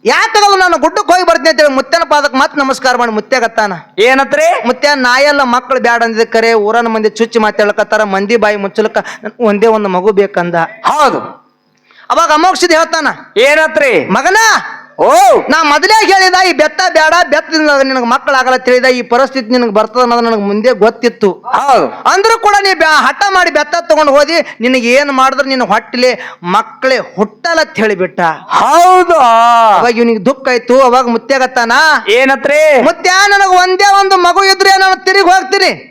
ಯಾಕಾಗಲ್ಲ, ನಾನು ಗುಡ್ಡಕ್ಕೆ ಹೋಗಿ ಬರ್ತೀನಿ ಅಂತೇಳಿ ಮುತ್ಯನ ಪಾದಕ್ಕೆ ಮತ್ತೆ ನಮಸ್ಕಾರ ಮಾಡಿ ಮುತ್ಯಾಗತ್ತಾನ. ಏನತ್ರಿ? ಮುತ್ಯ ನಾಯೆಲ್ಲ ಮಕ್ಕಳು ಬ್ಯಾಡ ಅಂದಿದ್ದ ಕರೆ ಊರನ ಮಂದಿ ಚುಚ್ಚಿ ಮಾತಾಡಕತ್ತಾರ. ಮಂದಿ ಬಾಯಿ ಮುಚ್ಚಲಕ್ಕ ಒಂದೇ ಒಂದು ಮಗು ಬೇಕಂದ. ಹೌದು. ಅವಾಗ ಅಮೋಕ್ಷಿದ ಹೇಳ್ತಾನ. ಏನತ್ರಿ? ಮಗನ, ನಾ ಮೊದಲೇ ಹೇಳಿದ ಈ ಬೆತ್ತ ಬೇಡ, ಬೆತ್ತದಿಂದ ನಿನಗೆ ಮಕ್ಕಳಾಗಲ್ಲ ತಿಳಿದ. ಈ ಪರಿಸ್ಥಿತಿ ನಿನಗೆ ಬರ್ತದ ಅನ್ನೋದು ನನಗೆ ಮುಂದೆ ಗೊತ್ತಿತ್ತು. ಹೌದು. ಅಂದ್ರೂ ಕೂಡ ನೀ ಹಠ ಮಾಡಿ ಬೆತ್ತ ತಗೊಂಡು ಹೋದಿ, ನಿನಗೆ ಏನ್ ಮಾಡಿದ್ರು ನಿನ್ನ ಹೊಟ್ಟಿಲೆ ಮಕ್ಕಳೇ ಹುಟ್ಟಲ್ಲ ಅಂತ ಹೇಳಿಬಿಟ್ಟ. ಹೌದು. ಅವಾಗ ಇವನಿಗೆ ದುಃಖ ಆಯ್ತು. ಅವಾಗ ಮುತ್ಯಾಗತ್ತಾನ. ಏನತ್ರಿ? ಮುತ್ಯ, ನನಗೆ ಒಂದೇ ಒಂದು ಮಗು ಇದ್ರೆ ನಾನು ತಿರುಗಿ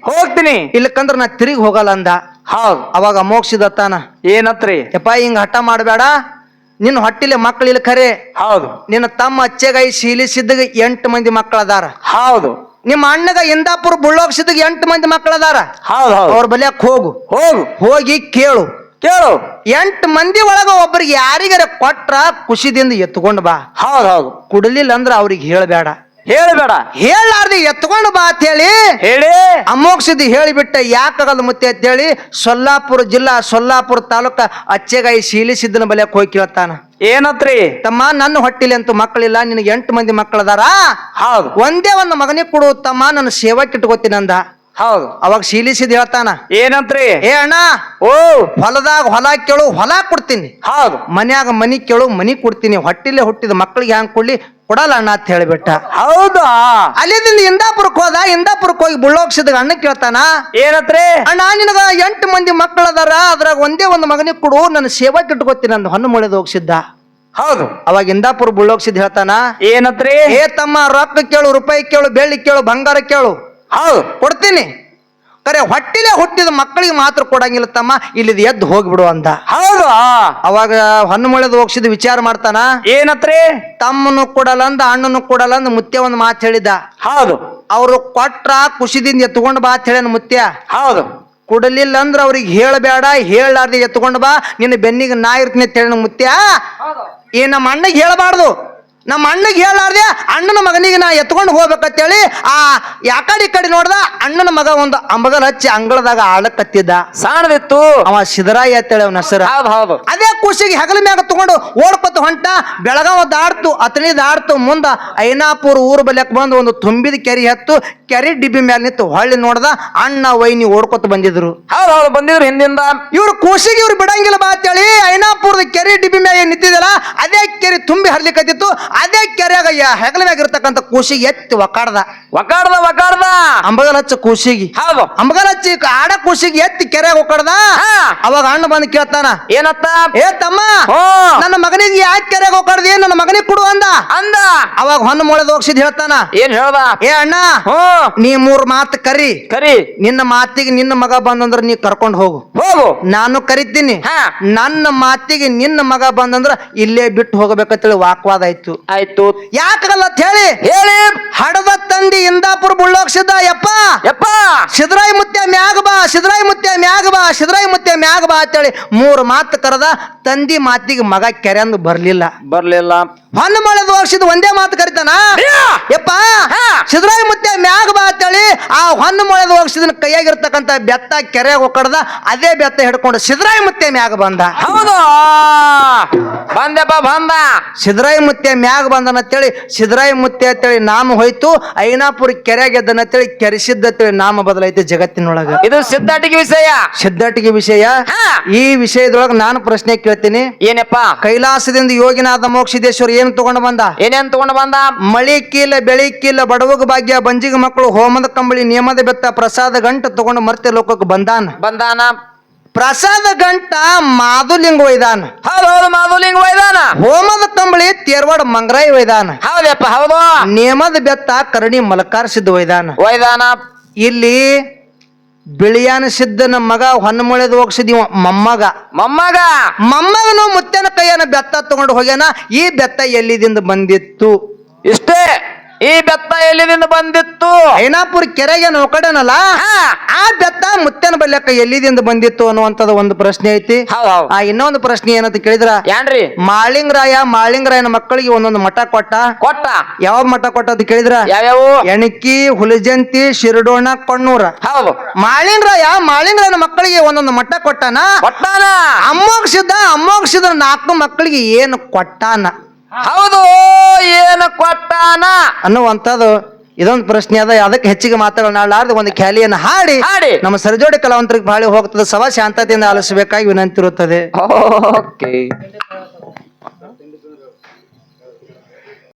ಹೋಗ್ತೀನಿ, ಇಲ್ಲಕಂದ್ರ ನಾ ತಿರುಗಿ ಹೋಗಲ್ಲ ಅಂದ. ಹೌದು. ಅವಾಗ ಮೋಕ್ಷಿದತ್ತಾನ. ಏನತ್ರಿ? ಯಪ್ಪ ಹಿಂಗ ಹಠ ಮಾಡಬೇಡ, ನಿನ್ನ ಹೊಟ್ಟಿಲೆ ಮಕ್ಕಳು ಇಲ್ಲ ಖರೆ. ಹೌದು. ನಿನ್ನ ತಮ್ಮ ಅಚ್ಚೆಗಾಯಿ ಶೀಲಿಸಿದ್ದಾಗ 8 ಮಂದಿ ಮಕ್ಕಳದಾರ. ಹೌದು. ನಿಮ್ಮ ಅಣ್ಣಗ ಇಂದಾಪುರ ಬುಳ್ಳೋಗ್ಸಿದಾಗ 8 ಮಂದಿ ಮಕ್ಕಳದಾರ. ಹೌದು. ಅವ್ರ ಬಲ್ಯಾಕ ಹೋಗಿ ಕೇಳು. 8 ಮಂದಿ ಒಳಗ ಒಬ್ಬರಿಗೆ ಯಾರಿಗಾರ ಕೊಟ್ರ ಖುಷಿದಿಂದ ಎತ್ಕೊಂಡು ಬಾ. ಹೌದು. ಕುಡಲಿಲ್ಲ ಅಂದ್ರ ಅವ್ರಿಗೆ ಹೇಳಬೇಡ. ಹೇಳಾರ್ದಿ ಎತ್ಕೊಂಡು ಬಾ ಅಂತ ಹೇಳಿ ಅಮೋಕ್ಷಿದ್ ಹೇಳಿಬಿಟ್ಟ. ಯಾಕಾಗಲ್ಲ ಮುತ್ತೆ ಅಂತ ಹೇಳಿ ಸೊಲ್ಲಾಪುರ ಜಿಲ್ಲಾ ಸೊಲ್ಲಾಪುರ ತಾಲೂಕ ಅಚ್ಚೆಗಾಯಿ ಶೀಲಿಸಿದ್ದನ ಬಲ್ಯಾಕ ಹೋಗಿ ಕೇಳ್ತಾನ. ಏನತ್ರಿ? ತಮ್ಮ, ನನ್ನ ಹೊಟ್ಟಿಲಿ ಅಂತೂ ಮಕ್ಕಳಿಲ್ಲ, ನಿನಗೆ 8 ಮಂದಿ ಮಕ್ಕಳದಾರ. ಹೌದು. ಒಂದೇ ಒಂದು ಮಗನಿಗೆ ಕೊಡು ತಮ್ಮ, ನನ್ನ ಸೇವಕ್ಕೆ ಇಟ್ಕೋತೀನಿ ಅಂದ. ಹೌದು. ಅವಾಗ ಶೀಲಿಸಿದ್ ಹೇಳ್ತಾನ. ಏನಂತ್ರಿ? ಏ ಅಣ್ಣ, ಹೊಲದಾಗ ಹೊಲ ಕೇಳು, ಹೊಲ ಕೊಡ್ತೀನಿ. ಹೌದು. ಮನ್ಯಾಗ ಮನಿ ಕೇಳು, ಮನಿ ಕೊಡ್ತೀನಿ. ಹೊಟ್ಟಿಲೆ ಹುಟ್ಟಿದ ಮಕ್ಕಳಿಗೆ ಹ್ಯಾಂಗ್ ಕೊಡ್ಲಿ, ಕೊಡಲ್ಲ ಅಣ್ಣ ಅಂತ ಹೇಳಿಬಿಟ್ಟ. ಹೌದಾ? ಅಲ್ಲಿದಿಂದ ಇಂದಾಪುರಕ್ಕೆ ಹೋದ. ಇಂದಾಪುರಕ್ಕೆ ಹೋಗಿ ಬುಳ್ಳೋಗ್ಸಿದಾಗ ಅಣ್ಣ ಕೇಳ್ತಾನ. ಏನತ್ರಿ? ಅಣ್ಣ, ನಿನಗ 8 ಮಂದಿ ಮಕ್ಕಳದಾರ, ಅದ್ರಾಗ ಒಂದೇ ಒಂದು ಮಗನಿಗೆ ಕೊಡು, ನನ್ನ ಸೇವಕ್ಕೆ ಇಟ್ಕೋತೀನಿ ಅಂದ. ಹೊನ್ನ ಮೊಳೆದು ಹೋಗ್ಸಿದ್ದ. ಹೌದು. ಅವಾಗ ಇಂದಾಪುರ ಬುಳ್ಳೋಗ್ಸಿದ್ ಹೇಳ್ತಾನ, ಏನತ್ರಿ? ಏ ತಮ್ಮ, ರೊಕ್ಕ ಕೇಳು, ರೂಪಾಯಿ ಕೇಳು, ಬೆಳ್ಳಿ ಕೇಳು, ಬಂಗಾರ ಕೇಳು, ಹೌದು ಕೊಡ್ತೀನಿ. ಕರೆ ಹೊಟ್ಟಿಲೆ ಹುಟ್ಟಿದ ಮಕ್ಕಳಿಗೆ ಮಾತ್ರ ಕೊಡಂಗಿಲ್ಲ ತಮ್ಮ, ಇಲ್ಲಿದ್ ಎದ್ದು ಹೋಗ್ಬಿಡು ಅಂದ. ಹೌದು. ಅವಾಗ ಹೊನ್ನು ಮೊಳೆದು ಹೋಗ್ಸಿದ್ ವಿಚಾರ ಮಾಡ್ತಾನ, ಏನತ್ರಿ? ತಮ್ಮನು ಕೊಡಲ್ಲ ಅಂದ, ಅಣ್ಣನು ಕೊಡಲ್ಲ ಅಂದ. ಮುತ್ಯ ಒಂದು ಮಾತು ಹೇಳಿದ, ಹೌದು ಅವ್ರು ಕೊಟ್ರ ಖುಷಿದಿಂದ ಎತ್ಕೊಂಡು ಬಾ ಅಂತ ಹೇಳ್ಯಾನ ಮುತ್ಯ. ಹೌದು. ಕೊಡಲಿಲ್ಲ ಅಂದ್ರ ಅವ್ರಿಗೆ ಹೇಳಬೇಡ, ಹೇಳಾರ್ದೆ ಎತ್ಕೊಂಡು ಬಾ, ನಿನ್ನ ಬೆನ್ನಿಗೆ ನಾ ಇರ್ತೀನಿ ಅಂತ ಹೇಳ ಮುತ್ಯ. ಈ ನಮ್ಮ ಅಣ್ಣಗೆ ಹೇಳಬಾರ್ದು, ನಮ್ಮ ಅಣ್ಣಗೆ ಹೇಳಾರ್ದೆ ಅಣ್ಣನ ಮಗನಿಗೆ ನಾ ಎತ್ಕೊಂಡು ಹೋಗ್ಬೇಕಂತೇಳಿ ಆ ಯಾಕಡೆ ಈ ಕಡೆ ನೋಡ್ದ, ಅಣ್ಣನ ಮಗ ಒಂದು ಅಂಬಗಲ್ ಹಚ್ಚಿ ಅಂಗಳದಾಗ ಆಳಕತ್ತಿದ್ದ. ಸಾಣದಿತ್ತು. ಅವ ಸಿದ್ದರಾಯ ಅಂತೇಳಿ ಅವನ ಹೆಸರು. ಹೌದು ಹೌದು. ಅದೇ ಖುಷಿಗೆ ಹೆಗಲ ಮ್ಯಾಗ ತಗೊಂಡು ಓಡ್ಕೊತ ಹೊಂಟ. ಬೆಳಗಾವ ದಾಡ್ತು, ಅತನಿ ದಾಡ್ತು, ಮುಂದ ಐನಾಪುರ ಊರು ಬಲ್ಯಕ್ ಬಂದು ಒಂದು ತುಂಬಿದ ಕೆರಿ ಹತ್ತು, ಕೆರಿ ಡಿಬ್ಬಿ ಮ್ಯಾಲ ನಿಂತು ಹೊಳ್ಳಿ ನೋಡ್ದ, ಅಣ್ಣ ವೈನಿ ಓಡ್ಕೊತ ಬಂದಿದ್ರು. ಹೌದು ಹೌದು, ಬಂದಿದ್ರು ಹಿಂದಿಂದ. ಇವ್ರು ಖುಷಿಗೆ ಇವ್ರು ಬಿಡಂಗಿಲ್ಲ ಬಾ ಅಂತೇಳಿ ಐನಾಪುರದ ಕೆರಿ ಡಿಬ್ಬಿ ಮ್ಯಾಗ ನಿಂತಿದ್ದಲ್ಲ, ಅದೇ ಕೆರಿ ತುಂಬಿ ಹರ್ಲಿಕ್ಕತ್ತಿತ್ತು. ಅದೇ ಕೆರೆಯಾಗ ಹೆಗಲ ಮ್ಯಾಗ ಇರ್ತಕ್ಕಂಥ ಖುಷಿಗೆ ಎತ್ತಿ ಒಕ್ಕಾಡ್ದ. ಒಕಾಡ್ದ ಅಂಬಗಲ್ ಹಚ್ಚ ಖುಷಿಗೆ, ಹೌದು. ಅಂಬಗಲ್ ಹಚ್ಚಿ ಆಡ ಖುಷಿಗೆ ಎತ್ತಿ ಕೆರೆಯಾಗ ಒಕ್ಕಡ್ದ. ಅವಾಗ ಅಣ್ಣ ಬಂದು ಕೇಳ್ತಾನ, ಏನತ್ತ? ಏ ತಮ್ಮ, ಹೋ ನನ್ನ ಮಗನಿಗೆ ಯಾಕೆ ಕೆರೆಯಾಗ ಒಕ್ಕಡ್ದಿ, ನನ್ನ ಮಗನಿಗೆ ಕೊಡು ಅಂದ. ಅಂದ. ಅವಾಗ ಹೊನ್ನು ಮೊಳೆದು ಹೋಗ್ಸಿದ್ ಹೇಳ್ತಾನ, ಏನ್ ಹೇಳ್ದ? ಏ ಅಣ್ಣ, ಹ್ಞೂ ನೀ 3 ಮಾತು ಕರಿ, ಕರಿ. ನಿನ್ನ ಮಾತಿಗೆ ನಿನ್ನ ಮಗ ಬಂದಂದ್ರ ನೀ ಕರ್ಕೊಂಡು ಹೋಗು, ಹೋಗು. ನಾನು ಕರಿತೀನಿ. ಹಾ. ನನ್ನ ಮಾತಿಗೆ ನಿನ್ನ ಮಗ ಬಂದಂದ್ರ ಇಲ್ಲೇ ಬಿಟ್ಟು ಹೋಗಬೇಕಂತೇಳಿ ವಾಕ್ವಾದ ಆಯ್ತು. ಆಯ್ತು. ಯಾಕಲ್ಲ ಅಂತ ಹೇಳಿ ಹೇಳಿ. ಹಡದ ತಂದಿ ಇಂದಾಪುರ ಬುಳ್ಳೋಗ್ಸಿದ್ದ. ಯಪ್ಪ ಯಪ್ಪ, ಸಿದ್ದರಾಯ ಮುತ್ಯ ಮ್ಯಾಗ ಬಾ, ಸಿದ್ದರಾಯ ಮುತ್ಯ ಮ್ಯಾಗ ಬಾ, ಸಿದ್ದರಾಯ ಮುತ್ಯ ಮ್ಯಾಗ ಬಾ ಅಂತೇಳಿ 3 ಮಾತು ಕರೆದ. ತಂದಿ ಮಾತಿಗೆ ಮಗ ಕೆರೆಂದು ಬರ್ಲಿಲ್ಲ. ಬರ್ಲಿಲ್ಲ. ಹೊನ್ನು ಮೊಳೆದು ಹೋಗ್ಸಿದ್ ಒಂದೇ ಮಾತು ಕರಿತಾನ, ಯಪ್ಪ ಸಿದ್ದರಾಯ ಮುತ್ಯ ಮ್ಯಾಗ ಬಾ ಅಂತೇಳಿ ಆ ಹೊನ್ನು ಮೊಳೆದು ಹೋಗ್ಸಿದನ ಕೈಯಾಗಿರ್ತಕ್ಕಂಥ ಬೆತ್ತ ಕೆರೆಯಾಗ ಒಕ್ಕಡ್ದ. ಅದೇ ಬೆತ್ತ ಹಿಡ್ಕೊಂಡು ಸಿದ್ದರಾಯ ಮುತ್ಯ ಮ್ಯಾಗ ಬಂದ. ಹೌದು, ಬಂದಪ್ಪ ಬಂದ. ಸಿದ್ದರಾಯ ಮುತ್ಯ ಮ್ಯಾಗ ಬಂದನ ಅಂತೇಳಿ ಸಿದ್ದರಾಯ ಮುತ್ಯ ಅಂತೇಳಿ ನಾಮ ಹೋಯ್ತು. ಐನಾಪುರ ಕೆರೆಯಾಗ ಎದ್ದನ ಅಂತೇಳಿ ಕೆರೆಸಿದ್ದ ಅಂತೇಳಿ ನಾಮ ಬದಲೈತಿ ಜಗತ್ತಿನೊಳಗ. ಇದು ಸಿದ್ಧಾಟಿಗೆ ವಿಷಯ. ಸಿದ್ಧಾಟಿಗೆ ವಿಷಯ. ಹಾ. ಈ ವಿಷಯದೊಳಗ ನಾನು ಪ್ರಶ್ನೆ ಕೇಳ್ತೀನಿ. ಏನಪ್ಪ? ಕೈಲಾಸದಿಂದ ಯೋಗಿನಾಥ ಮೋಕ್ಷಿದೇಶ್ವರ ಏನು ತಗೊಂಡು ಬಂದ? ಏನೇನ್ ತಗೊಂಡು ಬಂದ? ಮಳಿ ಕೀಲ, ಬೆಳಿ ಕೀಲ, ಬಡವಗ ಭಾಗ್ಯ, ಬಂಜಿಗ ಮಕ್ಕಳು, ಹೋಮದ ಕಂಬಳಿ, ನಿಯಮದ ಬೆತ್ತ, ಪ್ರಸಾದ ಗಂಟ ತಗೊಂಡು ಮರ್ತ್ಯ ಲೋಕಕ್ಕೆ ಬಂದಾನ. ಬಂದಾನ. ಪ್ರಸಾದ ಗಂಟ ಮಾಧುಲಿಂಗ ಒಯ್ದಾನ. ಹೌದು ಹೌದು, ಮಾಧುಲಿಂಗ ಒಯ್ದಾನ. ಹೋಮದ ಕಂಬಳಿ ತೇರ್ವಾಡ ಮಂಗರಾಯಿ ಒಯ್ದಾನ. ಹೌದಪ್ಪ ಹೌದು. ನಿಯಮದ ಬೆತ್ತ ಕರಡಿ ಮಲಕಾರ ಸಿದ್ಧ ಒಯ್ದಾನ. ಒಯ್ದಾನ. ಇಲ್ಲಿ ಬಿಳಿಯಾನ ಸಿದ್ದನ ಮಗ ಹೊನ್ನಮೊಳೆದು ಹೋಗ್ಸಿದೀವ ಮೊಮ್ಮಗ. ಮೊಮ್ಮಗನು ಮುತ್ತನ ಕೈಯನ ಬೆತ್ತ ತಗೊಂಡು ಹೋಗ್ಯಾನ. ಈ ಬೆತ್ತ ಎಲ್ಲಿದಿಂದ ಬಂದಿತ್ತು? ಇಷ್ಟೇ. ಈ ಬೆತ್ತ ಎಲ್ಲಿದಿಂದ ಬಂದಿತ್ತು? ಐನಾಪುರ ಕೆರೆಗೆ ನೋಕಡನಲ್ಲ, ಆ ಬೆತ್ತ ಮುತ್ತನ ಬಲ್ಯಕ್ಕ ಎಲ್ಲಿದಿಂದ ಬಂದಿತ್ತು ಅನ್ನುವಂಥದ್ದು ಒಂದು ಪ್ರಶ್ನೆ ಐತಿ. ಆ ಇನ್ನೊಂದು ಪ್ರಶ್ನೆ ಏನಂತ ಕೇಳಿದ್ರ, ಏನ್ರಿ? ಮಾಳಿಂಗರಾಯನ ಮಕ್ಕಳಿಗೆ ಒಂದೊಂದು ಮಠ ಕೊಟ್ಟ. ಯಾವ ಮಠ ಕೊಟ್ಟ ಅಂತ ಕೇಳಿದ್ರ, ಯಾವ್ಯಾವು? ಎಣಕಿ, ಹುಲಜಂತಿ, ಶಿರಡೋಣ, ಕೊಣ್ಣೂರ. ಹೌದು. ಮಾಳಿಂಗರಾಯನ ಮಕ್ಕಳಿಗೆ ಒಂದೊಂದು ಮಠ ಕೊಟ್ಟಾನ. ಅಮ್ಮೋಗಿಸಿದ 4 ಮಕ್ಕಳಿಗೆ ಏನು ಕೊಟ್ಟಾನ? ಹೌದು, ಏನು ಕೊಟ್ಟಾನ ಅನ್ನುವಂಥದ್ದು ಇದೊಂದು ಪ್ರಶ್ನೆ ಅದ. ಅದಕ್ಕೆ ಹೆಚ್ಚಿಗೆ ಮಾತಾಡೋಣ. ಒಂದು ಖ್ಯಾಲಿಯನ್ನು ಹಾಡಿ ನಮ್ಮ ಸರಿಜೋಡಿ ಕಲಾವಂತರಿಗೆ ಬಾಳಿ ಹೋಗ್ತದೆ. ಸಭಾ ಶಾಂತತೆಯಿಂದ ಆಲಿಸಬೇಕಾಗಿ ವಿನಂತಿ ಇರುತ್ತದೆ. ಓಕೆ.